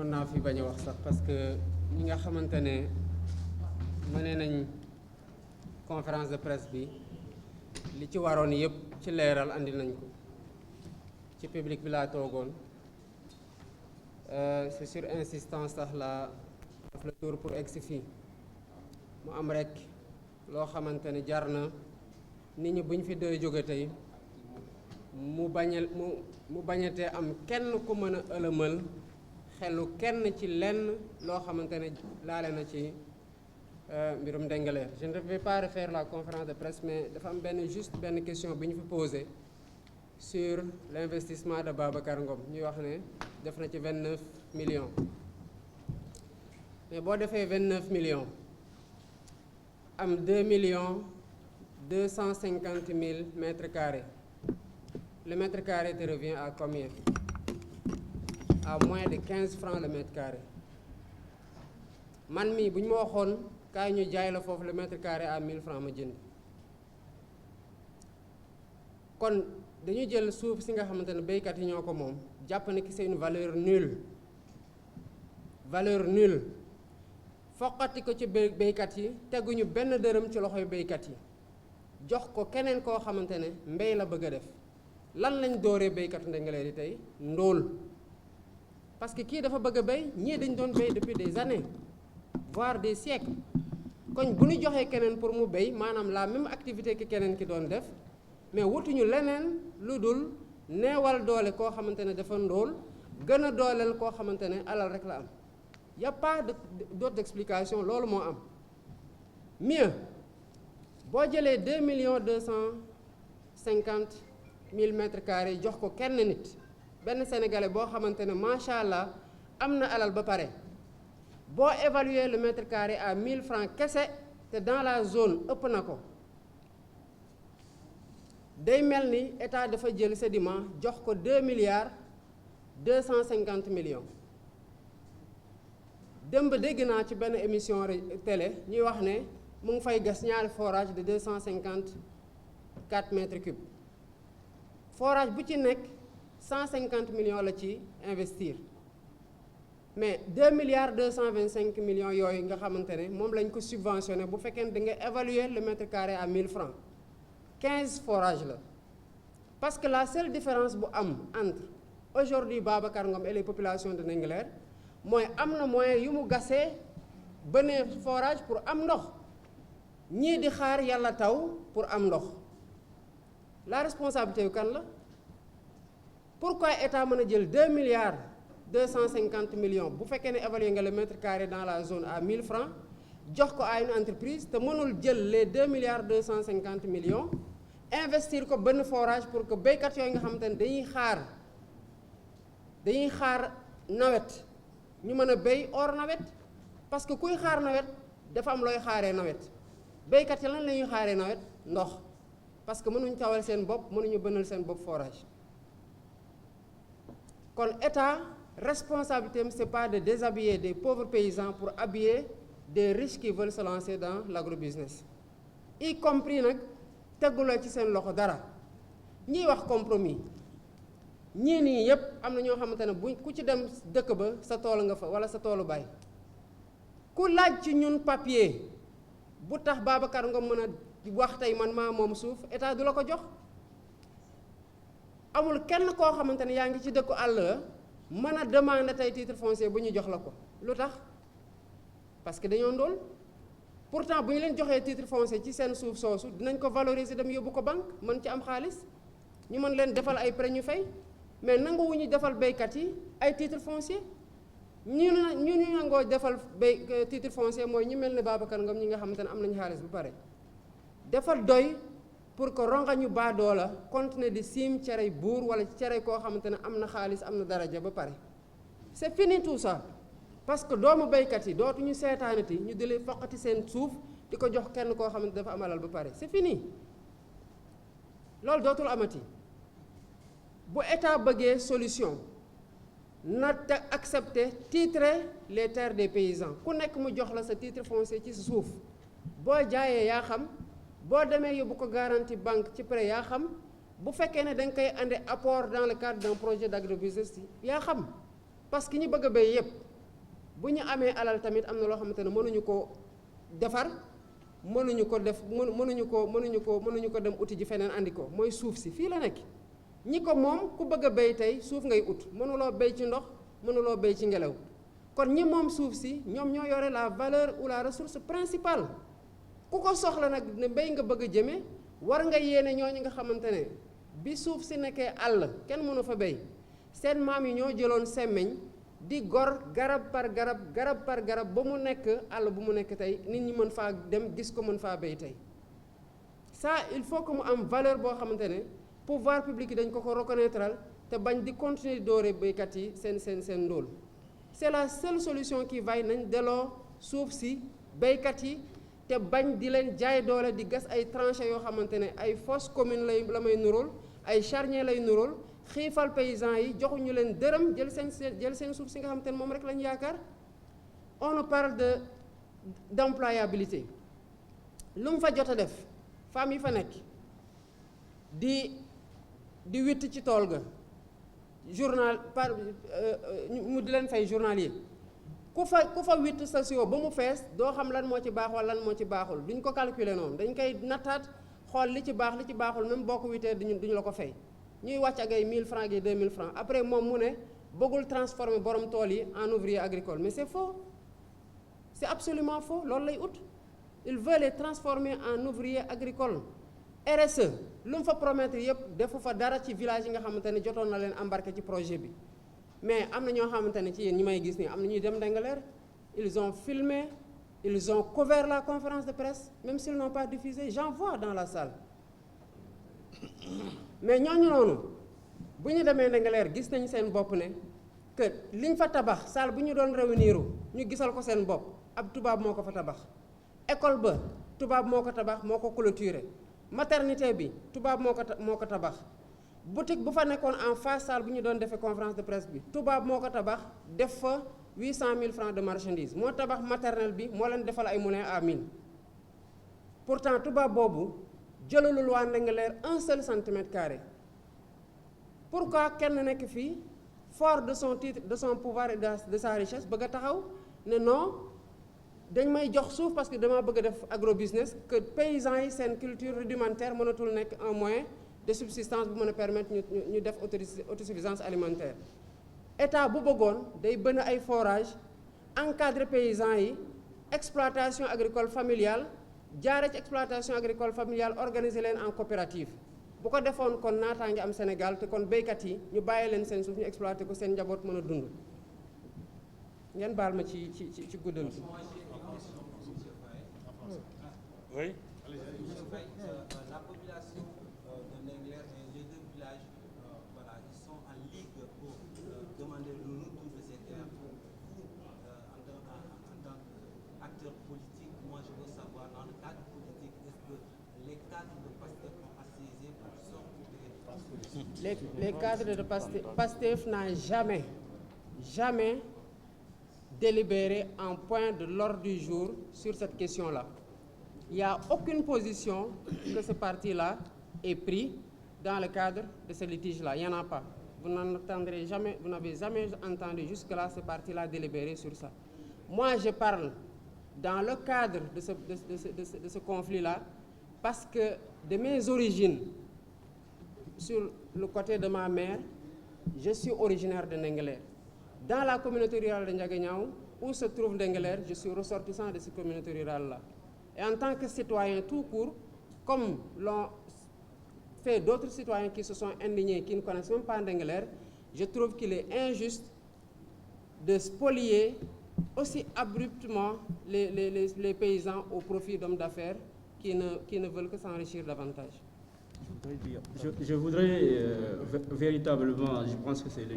mënoon naa fi bañ a wax sax parce que ñi nga xamante ne mëne nañ conférence de presse bi li ci waroon yëpp ci leeral andi nañ ko ci public bi laa toogoon c'est sur insistance sax la def le tour pour egsi fii mu am rek loo xamante ne jar na nit ñi buñ fi doy jóge tey mu bañatee am kenn ku mën a ëlëmal xelu kenn ci lenn loo xamante ne laale na ci mbirum Ndingler. Je ne vais pas refaire la conférence de presse mais dafa am juste benn question bi ñu fi posé sur l'investissement de Babacar Ngom ñuy wax ne def na ci 29 millions mais boo defee 29 millions am 2 millions 250 000 mètres carrés. Le mètre carré te revient à combien? À moins de 15 francs le mètre carré. Man mii bu ñu ma waxoon kaay ñu jaay la foofu le mètre carré à 1000 francs ma jënd. kon dañu jël suuf si nga xamante ne béykat yi ñoo ko moom jàpp ne ki c'est une valeur nulle foqati ko ci béykat yi teguñu benn dërëm ci loxoy béykat yi jox ko keneen koo xamante ne mbéy la bëgg a def. lan lañ dooree béykatu Ndingler yi tey ndóol parce que kii dafa bëgg a béy ñii dañ doon béy depuis des années voire des siècles kon bu ñu joxee keneen pour mu béy maanaam la même activité ki keneen ki doon def mais wutuñu leneen lu dul neewal doole koo xamante ne dafa ndóol gën a dooleel koo xamante ne alal rek la am y a pas d'autre explication loolu moo am mieux boo jëlee 2 millions 250 000 mètres carrés jox ko kenn nit benn sénégalais boo xamante ne macha allah am na alal ba pare boo évaluer le mètre carré à 1000 francs kese te dans la zone ëpp na ko day mel ni état dafa jël sédiment jox ko 2 milliards 250 millions. démb dégg naa ci benn émission télé ñuy wax ne mu ngi fay gas ñaari forage de 254 mètres cubes. forage bu ci nekk 150 millions la ci investir mais 2 milliards 225 millions yooyu nga xamante ne moom lañ ko subventionné bu fekkee da nga évaluer le mètre carré à 1000 francs 15 forages la parce que la seule différence bu am entre aujourd'hui Babacar Ngom et les populations de Ndingler mooy am na moyen yu mu gasee beneen forage pour am ndox ñii di xaar yàlla taw pour am ndox. La responsabilité yu kan la pourquoi état mën a jël 2 milliards 250 millions bu fekkee ne évalué nga le mètre carré dans la zone à 1000 francs jox ko à une entreprise te mënul jël les 2 milliards 250 millions investir ko benn forage pour que béykat yooyu nga xamante ne dañuy xaar nawet ñu mën a béy hors nawet parce que kuy xaar nawet dafa am looy xaaree nawet béykat yi lan la ñuy xaaree nawet ndox. parce que mënuñu tawal seen bopp mënuñu bënal seen bopp forage kon état responsabilité am c'est pas de déshabiller des pauvres paysans pour habiller des riches qui veulent se lancer dans l'agrobusiness y compris nag tegguloo ci seen loxo dara ñiy wax compromis ñii nii yépp am na ñoo xamante ne bu ku ci dem dëkk ba sa tool nga fa wala sa toolu baay ku laaj ci ñun papier bu tax Babacar Ngom mën a wax tey man maa moom suuf état du la ko jox amul kenn koo xamante ne yaa ngi ci dëkku àll la mën a demander tey titre foncier bu ñu jox la ko lu tax parce que dañoo ndóol pourtant bu ñu leen joxee titre foncier ci seen suuf soosu dinañ ko valoriser dem yóbbu ko banque mën ci am xaalis ñu mën leen defal ay prêt ñu fay mais nanguwuñu defal béykat yi ay titre foncier ñu nangoo defal titre foncier mooy ñu mel ne Babacar Ngom ñi nga xamante ne am nañu xaalis bu pare defal doy pour que rongañu baadoo la continuer di siim cerey buur wala cerey koo xamante ne am na xaalis am na daraja ba pare c'est fini tout ça parce que doomu béykat yi dootuñu seetaanati ñu dile foqati seen suuf di ko jox kenn koo xamante dafa amalal ba pare c'est fini loolu dootul amati bu état bëggee solution na te accepter titrer les terres des paysans ku nekk mu jox la sa titre foncier ci sa suuf boo jaayee yaa xam boo demee yóbbu ko garantie banque ci prêt yaa xam bu fekkee ne da nga koy andi apport dans le cadre d'un projet d'agrobusiness yaa xam parce que ñi bëgg a béy yépp bu ñu amee alal tamit am na loo xamante ne mënuñu ko defar mënuñu ko def mënuñu ko dem uti ji feneen andi ko mooy suuf si fii la nekk ñi ko moom ku bëgg a béy tey suuf ngay ut mënuloo béy ci ndox mënuloo béy ci ngelaw kon ñi moom suuf si ñoom ñoo yore la valeur ou la ressource principale ku ko soxla nag ne mbéy nga bëgg a jëme war nga yéene ñooñu nga xamante ne bi suuf si nekkee àll kenn mënu fa béy seen maam yi ñoo jëloon semmeñ di gor garab par garab ba mu nekk àll bu mu nekk tey nit ñi mën faa dem gis ko mën faa béy tey ça il faut que mu am valeur boo xamante ne pouvoir public yi dañ ko reconnaître te bañ di continuer doore béykat yi seen ndóol c'est la seule solution qui vaille nañ delloo suuf si béykat yi te bañ di leen jaay doole di gas ay tranchées yoo xamante ne ay fosse commune la may nuróol ay charnier lay nuróol xiifal paysans yi joxuñu leen dërëm jël seen suuf si nga xamante ne moom rek lañ yaakaar. On nous parle d'employabilité lu mu fa jot a def femmes yi fa nekk di witt ci tool ga journal par mu di leen fay journalier ku fa witt station ba mu fees doo xam lan moo ci baax wala lan moo ci baaxul duñ ko calculer noonu dañ koy nattaat xool li ci baax li ci baaxul même boo ko wittee duñu la ko fay ñuy wàcc ak ay 1000 francs ak 2000 francs après moom mu ne bëggul transformer borom tool yi en ouvrier agricole mais c'est faux c'est absolument faux loolu lay ut il veut les transformer en ouvrier agricole RSE lu mu fa promettre yëpp defu fa dara ci village yi nga xamante ne jotoon na leen embarqué ci projet bi mais am na ñoo xamante ne ci yéen ñi may gis nii am na ñuy dem Ndingler ils ont filmé ils ont couvert la conférence de presse même s'ils n'ont pas diffusé j'en vois dans la salle mais ñooñu noonu bu ñu demee Ndingler gis nañu seen bopp ne que liñ fa tabax salle bu ñu doon réunir ñu gisal ko seen bopp ab tubaab moo ko fa tabax école ba tubaab moo ko tabax moo ko clôturé maternité bi tubaab moo ko tabax boutique bu fa nekkoon en face salle bu ñu doon defee conférence de presse bi tubaab moo ko tabax def fa 800 000 francs de marchandise moo tabax maternelle bi moo leen defal ay moulin à mine pourtant tubaab boobu jëlalul waa Ndingler un seul centimètre carré pourquoi kenn nekk fii fort de son titre de son pouvoir et de sa richesse bëgg a taxaw ne non dañ may jox suuf parce que dama bëgg a def agrobusiness que paysans yi seen culture rudimentaire mënatul nekk un moyen de subsistance bu mën a permettre ñu def autosuffisance alimentaire état bu bëggoon day bënn ay forage encadrer paysans yi exploitation agricole familiale jaare ci exploitation agricole familiale organiser leen en coopérative bu ko defoon kon naataange am Sénégal te kon béykat yi ñu bàyyi leen seen suuf ñu exploité ko seen njaboot mën a dund ngeen baal ma ci guddal bi. Oui. La population de Ndingler et les deux villages, voilà, ils sont en ligue pour demander le retour de ces terres. En tant qu'acteur politique, moi je veux savoir, dans le cadre politique, est-ce que les cadres de PASTEF ont assiégé pour sortir Les cadres de PASTEF n'ont jamais délibéré un point de l'ordre du jour sur cette question-là. Il n'y a aucune position que ce parti-là ait pris dans le cadre de ce litige-là. Il n'y en a pas. Vous n'avez jamais entendu jusque-là ce parti-là délibérer sur ça. Moi, je parle dans le cadre de ce conflit-là parce que de mes origines, sur le côté de ma mère, je suis originaire de Ndingler. Dans la communauté rurale de Ndiaganiao, où se trouve Ndingler, je suis ressortissant de cette communauté rurale-là. Et en tant que citoyen tout court, comme l'ont fait d'autres citoyens qui se sont indignés, qui ne connaissent même pas Ndingler, je trouve qu'il est injuste de spolier aussi abruptement les paysans au profit d'hommes d'affaires qui ne veulent que s'enrichir davantage. Je voudrais véritablement, je pense que c'est le